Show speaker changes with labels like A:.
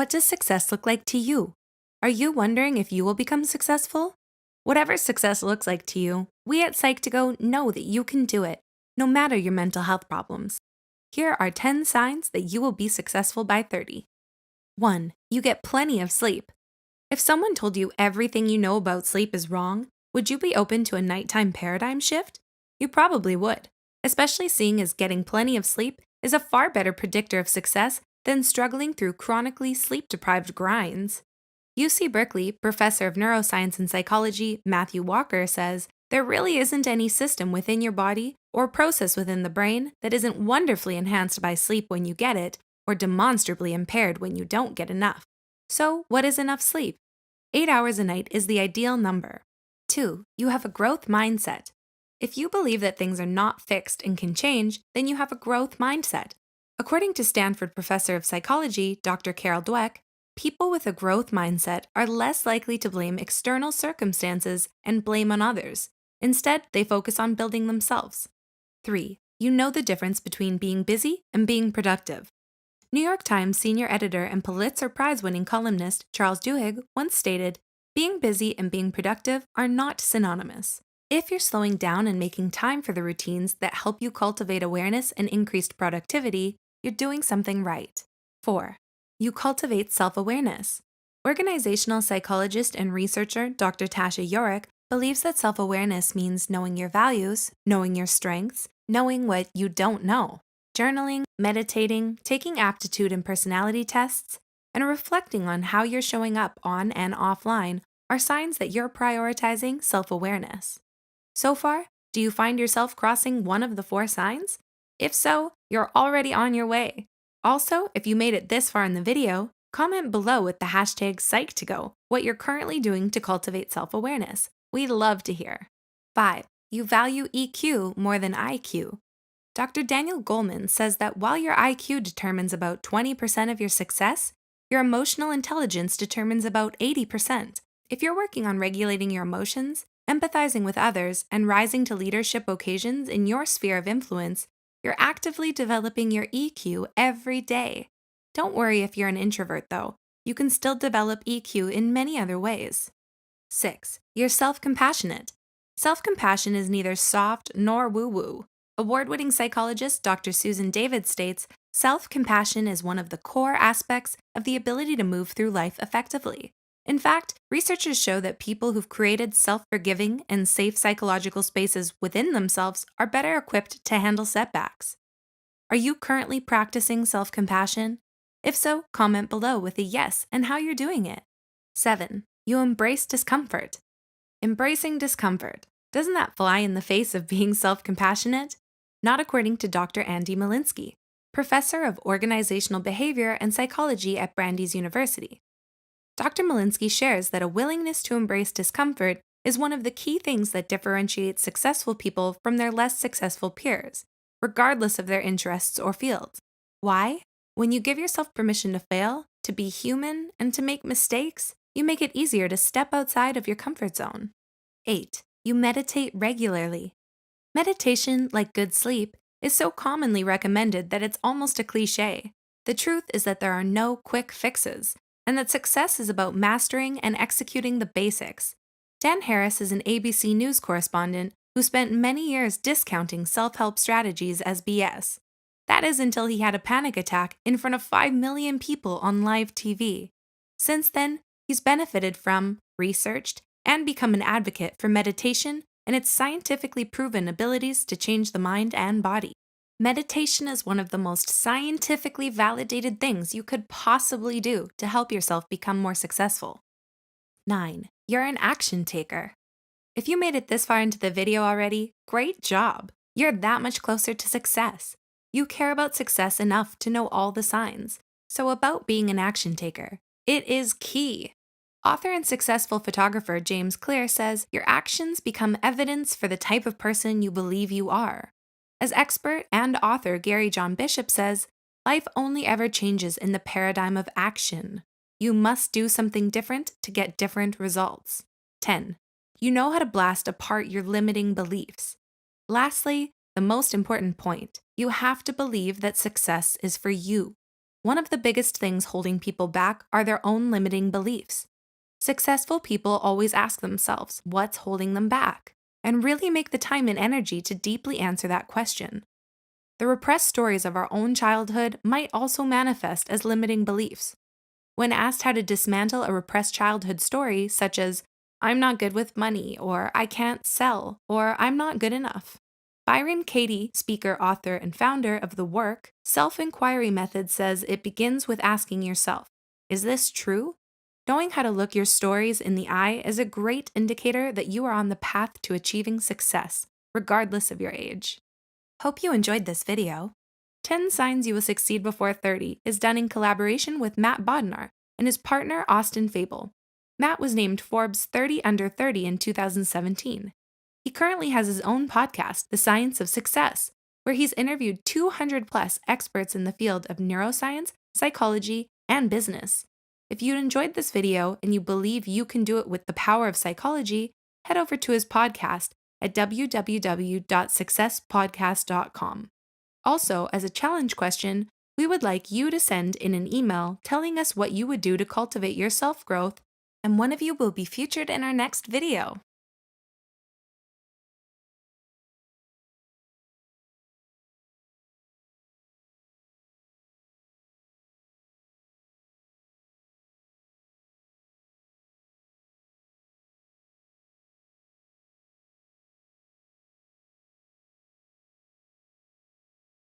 A: What does success look like to you? Are you wondering if you will become successful? Whatever success looks like to you, we at Psych2Go know that you can do it, no matter your mental health problems. Here are 10 signs that you will be successful by 30. 1. You get plenty of sleep. If someone told you everything you know about sleep is wrong, would you be open to a nighttime paradigm shift? You probably would, especially seeing as getting plenty of sleep is a far better predictor of success than struggling through chronically sleep-deprived grinds. UC Berkeley professor of neuroscience and psychology Matthew Walker says there really isn't any system within your body or process within the brain that isn't wonderfully enhanced by sleep when you get it or demonstrably impaired when you don't get enough. So, what is enough sleep? 8 hours a night is the ideal number. 2. You have a growth mindset. If you believe that things are not fixed and can change, then you have a growth mindset. According to Stanford professor of psychology, Dr. Carol Dweck, people with a growth mindset are less likely to blame external circumstances and blame on others. Instead, they focus on building themselves. 3. You know the difference between being busy and being productive. New York Times senior editor and Pulitzer Prize-winning columnist Charles Duhigg once stated, "Being busy and being productive are not synonymous. If you're slowing down and making time for the routines that help you cultivate awareness and increased productivity, you're doing something right." 4. You cultivate self-awareness. Organizational psychologist and researcher Dr. Tasha Yorick believes that self-awareness means knowing your values, knowing your strengths, knowing what you don't know. Journaling, meditating, taking aptitude and personality tests, and reflecting on how you're showing up on and offline are signs that you're prioritizing self-awareness. So far, do you find yourself crossing one of the 4 signs? If so, you're already on your way. Also, if you made it this far in the video, comment below with the hashtag Psych2Go what you're currently doing to cultivate self-awareness. We'd love to hear. 5. You value EQ more than IQ. Dr. Daniel Goleman says that while your IQ determines about 20% of your success, your emotional intelligence determines about 80%. If you're working on regulating your emotions, empathizing with others, and rising to leadership occasions in your sphere of influence, you're actively developing your EQ every day. Don't worry if you're an introvert, though. You can still develop EQ in many other ways. 6. You're self-compassionate. Self-compassion is neither soft nor woo-woo. Award-winning psychologist Dr. Susan David states, self-compassion is one of the core aspects of the ability to move through life effectively. In fact, researchers show that people who've created self-forgiving and safe psychological spaces within themselves are better equipped to handle setbacks. Are you currently practicing self-compassion? If so, comment below with a yes and how you're doing it. 7. You embrace discomfort. Embracing discomfort. Doesn't that fly in the face of being self-compassionate? Not according to Dr. Andy Malinsky, professor of organizational behavior and psychology at Brandeis University. Dr. Malinsky shares that a willingness to embrace discomfort is one of the key things that differentiates successful people from their less successful peers, regardless of their interests or fields. Why? When you give yourself permission to fail, to be human, and to make mistakes, you make it easier to step outside of your comfort zone. 8. You meditate regularly. Meditation, like good sleep, is so commonly recommended that it's almost a cliché. The truth is that there are no quick fixes, and that success is about mastering and executing the basics. Dan Harris is an ABC News correspondent who spent many years discounting self-help strategies as BS. That is until he had a panic attack in front of 5 million people on live TV. Since then, he's benefited from, researched, and become an advocate for meditation and its scientifically proven abilities to change the mind and body. Meditation is one of the most scientifically validated things you could possibly do to help yourself become more successful. 9. You're an action taker. If you made it this far into the video already, great job! You're that much closer to success. You care about success enough to know all the signs. So about being an action taker. It is key. Author and successful photographer James Clear says your actions become evidence for the type of person you believe you are. As expert and author Gary John Bishop says, life only ever changes in the paradigm of action. You must do something different to get different results. 10. You know how to blast apart your limiting beliefs. Lastly, the most important point, you have to believe that success is for you. One of the biggest things holding people back are their own limiting beliefs. Successful people always ask themselves what's holding them back, and really make the time and energy to deeply answer that question. The repressed stories of our own childhood might also manifest as limiting beliefs. When asked how to dismantle a repressed childhood story, such as, I'm not good with money, or I can't sell, or I'm not good enough, Byron Katie, speaker, author, and founder of the work Self Inquiry Method, says it begins with asking yourself, is this true? Knowing how to look your stories in the eye is a great indicator that you are on the path to achieving success, regardless of your age. Hope you enjoyed this video. 10 Signs You Will Succeed Before 30 is done in collaboration with Matt Bodnar and his partner Austin Fable. Matt was named Forbes 30 Under 30 in 2017. He currently has his own podcast, The Science of Success, where he's interviewed 200 plus experts in the field of neuroscience, psychology, and business. If you enjoyed this video and you believe you can do it with the power of psychology, head over to his podcast at www.successpodcast.com. Also, as a challenge question, we would like you to send in an email telling us what you would do to cultivate your self-growth, and one of you will be featured in our next video.